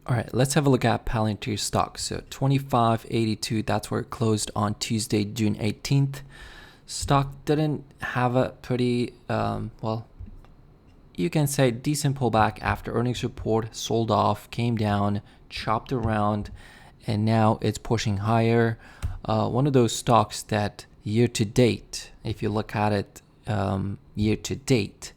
All right, let's have a look at Palantir stock. So 25.82, that's where it closed on Tuesday, June 18th. Stock didn't have a pretty, you can say decent pullback after earnings report, sold off, came down, chopped around, and now it's pushing higher. One of those stocks that year to date, if you look at it year to date,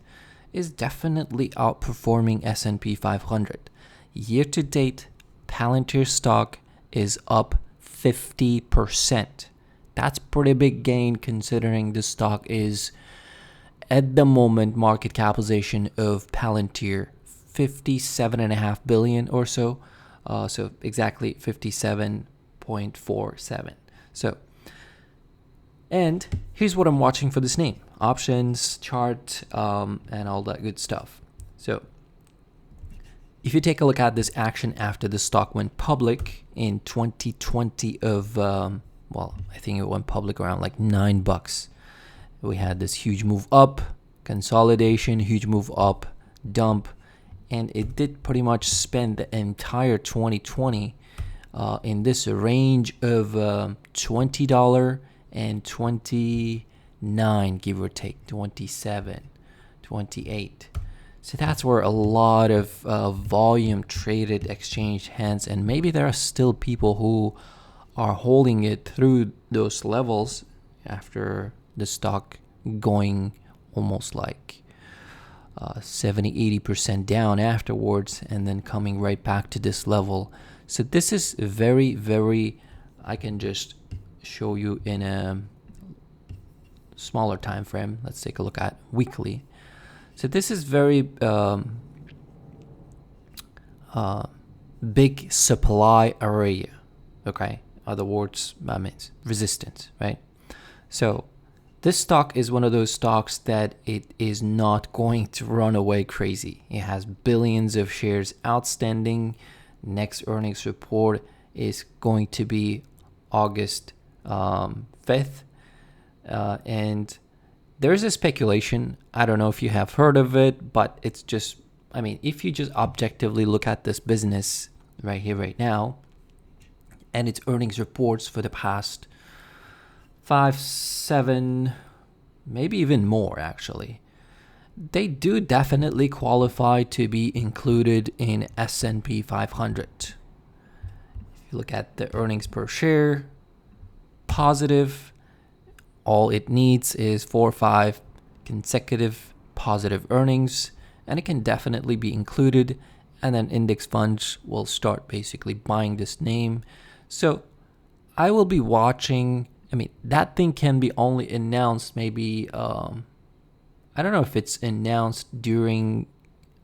is definitely outperforming S&P 500. Year to date, Palantir stock is up 50%. That's pretty big gain considering the stock is at the moment market capitalization of Palantir 57.5 billion or so. So exactly 57.47. So, and here's what I'm watching for this name: options, chart, and all that good stuff. So if you take a look at this action after the stock went public in 2020 of, I think it went public around like $9. We had this huge move up, consolidation, huge move up, dump, and it did pretty much spend the entire 2020 in this range of $20 and $29, give or take, 27, 28. So that's where a lot of volume traded, exchanged hands, and maybe there are still people who are holding it through those levels after the stock going almost like 70-80% down afterwards and then coming right back to this level. So this is very, very, I can just show you in a smaller time frame. Let's take a look at weekly. So this is very big supply area, okay? Other words, that means resistance, right? So this stock is one of those stocks that it is not going to run away crazy. It has billions of shares outstanding. Next earnings report is going to be August 5th. And there's a speculation. I don't know if you have heard of it, but it's just, if you just objectively look at this business right here, right now, and its earnings reports for the past 5, 7, maybe even more actually, they do definitely qualify to be included in S&P 500. If you look at the earnings per share, positive. All it needs is 4 or 5 consecutive positive earnings, and it can definitely be included, and then index funds will start basically buying this name. So I will be watching. That thing can be only announced maybe, I don't know if it's announced during,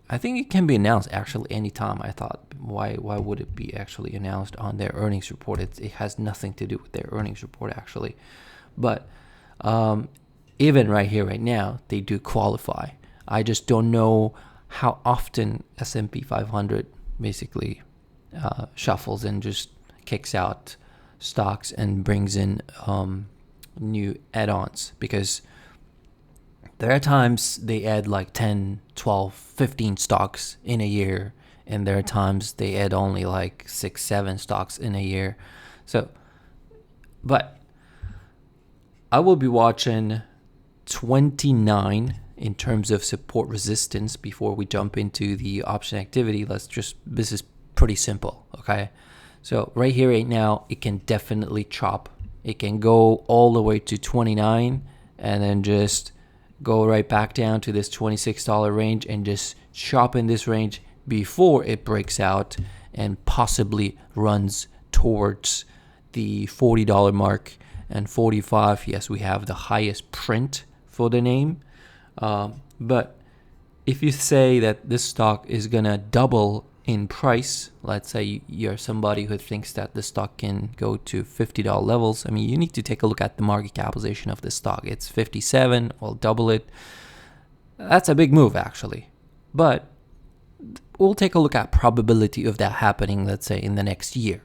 I think it can be announced actually anytime. I thought, why would it be actually announced on their earnings report? It has nothing to do with their earnings report actually. But even right here, right now, they do qualify. I just don't know how often S&P 500 basically shuffles and just kicks out stocks and brings in new add-ons, because there are times they add like 10, 12, 15 stocks in a year, and there are times they add only like 6, 7 stocks in a year. So, but I will be watching 29 in terms of support resistance before we jump into the option activity. This is pretty simple, okay? So right here, right now, it can definitely chop. It can go all the way to 29 and then just go right back down to this $26 range and just chop in this range before it breaks out and possibly runs towards the $40 mark. And 45, yes, we have the highest print for the name. But if you say that this stock is going to double in price, let's say you're somebody who thinks that the stock can go to $50 levels, you need to take a look at the market capitalization of this stock. It's 57, well, double it. That's a big move, actually. But we'll take a look at probability of that happening, let's say, in the next year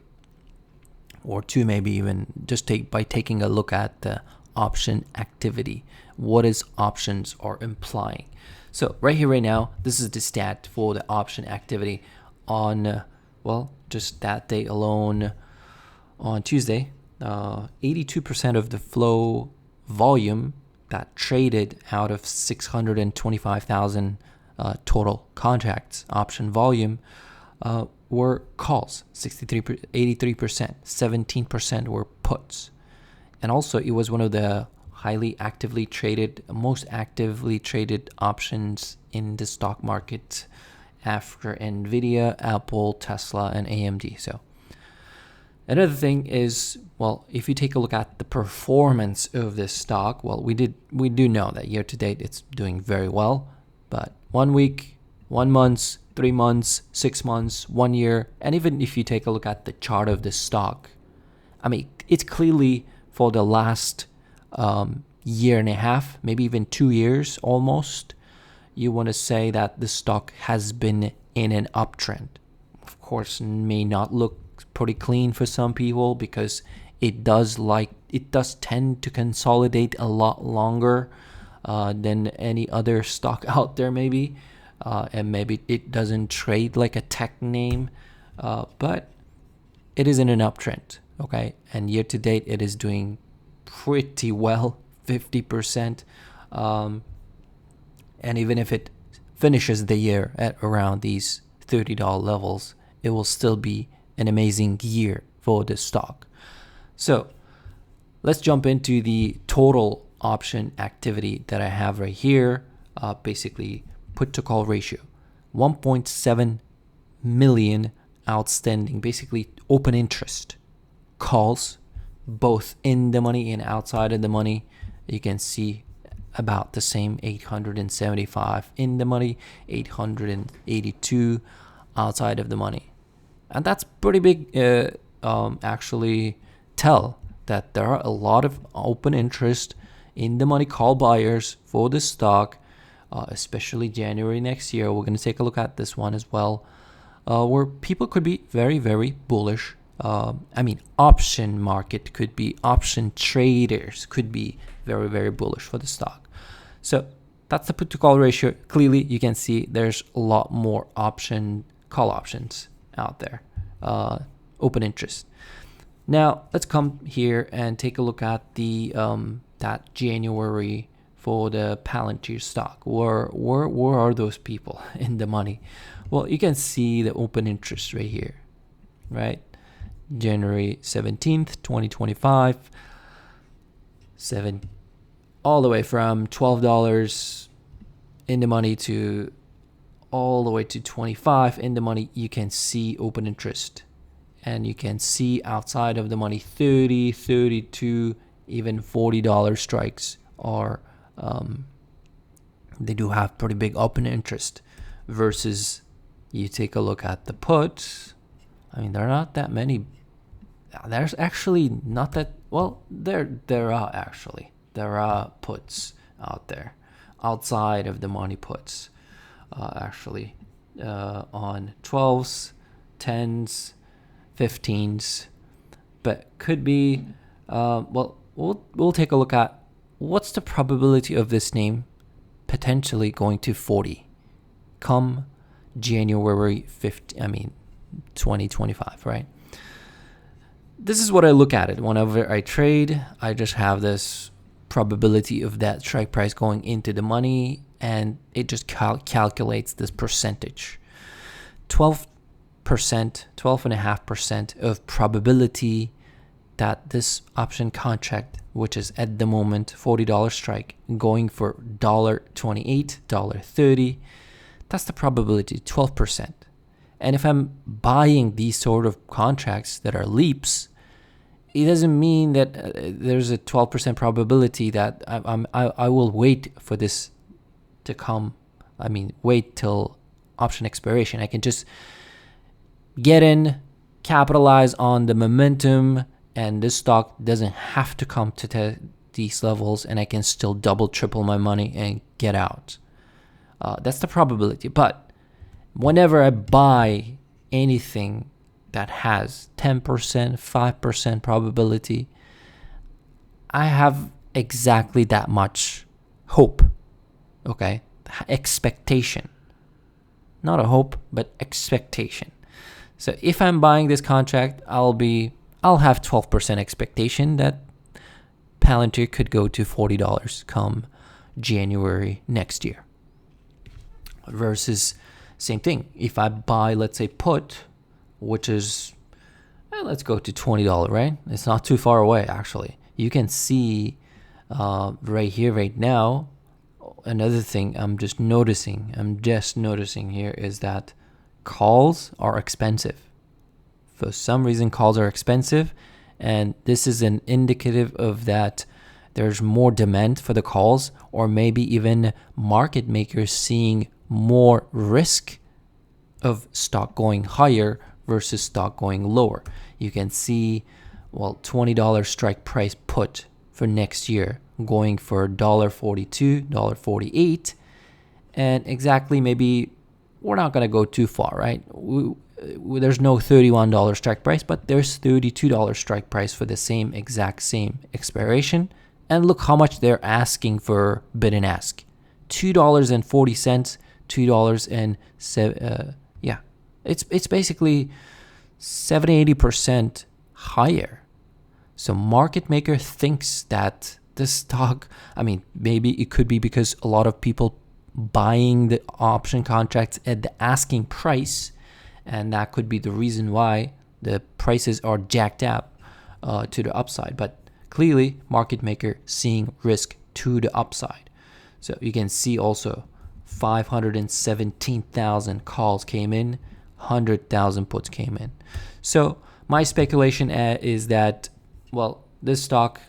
or 2, maybe even just by taking a look at the option activity. What is options are implying? So right here, right now, this is the stat for the option activity on well, just that day alone on Tuesday, 82% of the flow volume that traded out of 625,000 total contracts option volume were calls. 83%, 17% were puts. And also it was one of the most actively traded options in the stock market after Nvidia, Apple, Tesla, and AMD. So another thing is, well, if you take a look at the performance of this stock, well, we do know that year to date it's doing very well, but 1 week, 1 month, 3 months, 6 months, 1 year, and even if you take a look at the chart of this stock, I mean, it's clearly for the last year and a half, maybe even 2 years almost, you want to say that the stock has been in an uptrend. Of course, may not look pretty clean for some people because it does tend to consolidate a lot longer than any other stock out there maybe, and maybe it doesn't trade like a tech name, but it is in an uptrend, okay? And year to date it is doing pretty well, 50%, and even if it finishes the year at around these $30 levels, it will still be an amazing year for this stock. So let's jump into the total option activity that I have right here. Basically, put to call ratio, 1.7 million outstanding, basically open interest calls, both in the money and outside of the money. You can see about the same, 875 in the money, 882 outside of the money. And that's pretty big, actually tell that there are a lot of open interest in the money call buyers for this stock, especially January next year. We're going to take a look at this one as well, where people could be very, very bullish. Option market could be, option traders could be very, very bullish for the stock. So that's the put to call ratio. Clearly, you can see there's a lot more call options out there, open interest. Now let's come here and take a look at the that January for the Palantir stock. Where are those people in the money? Well, you can see the open interest right here, right? January 17th, 2025, all the way from $12 in the money to all the way to 25 in the money. You can see open interest, and you can see outside of the money 30, 32, even $40 strikes are they do have pretty big open interest. Versus you take a look at the puts, I mean, there are not that many. There's actually not that, well, there are puts out there outside of the money puts, actually, on 12s, 10s, 15s, but could be, we'll take a look at what's the probability of this name potentially going to 40 come January 2025, right? This is what I look at it. Whenever I trade, I just have this probability of that strike price going into the money, and it just calculates this percentage. 12.5% of probability that this option contract, which is at the moment $40 strike, going for $1.28, $1.30, that's the probability, 12%. And if I'm buying these sort of contracts that are leaps, it doesn't mean that there's a 12% probability that I will wait for this to come. I mean, wait till option expiration. I can just get in, capitalize on the momentum, and this stock doesn't have to come to these levels, and I can still double, triple my money and get out. That's the probability. But whenever I buy anything that has 10%, 5% probability, I have exactly that much hope, expectation. Not a hope, but expectation. So if I'm buying this contract, I'll have 12% expectation that Palantir could go to $40 come January next year. Versus same thing, if I buy, let's say, put, which is, let's go to $20, right? It's not too far away, actually. You can see right here, right now, another thing I'm just noticing here is that calls are expensive. For some reason, calls are expensive, and this is an indicative of that there's more demand for the calls, or maybe even market makers seeing more risk of stock going higher versus stock going lower. You can see, well, $20 strike price put for next year going for $1.42, $1.48, and exactly, maybe we're not going to go too far, right? There's no $31 strike price, but there's $32 strike price for the exact same expiration. And look how much they're asking for bid and ask. $2.40, $2.07. It's basically 70-80% higher. So market maker thinks that the stock, maybe it could be because a lot of people buying the option contracts at the asking price, and that could be the reason why the prices are jacked up to the upside. But clearly, market maker seeing risk to the upside. So you can see also 517,000 calls came in, 100,000 puts came in. So my speculation is that, this stock,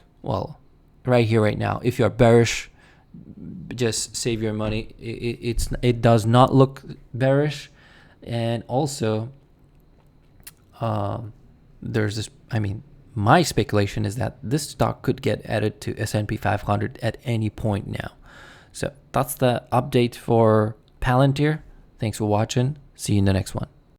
right here, right now, if you're bearish, just save your money. It does not look bearish. And also, there's this, my speculation is that this stock could get added to S&P 500 at any point now. So that's the update for Palantir. Thanks for watching. See you in the next one.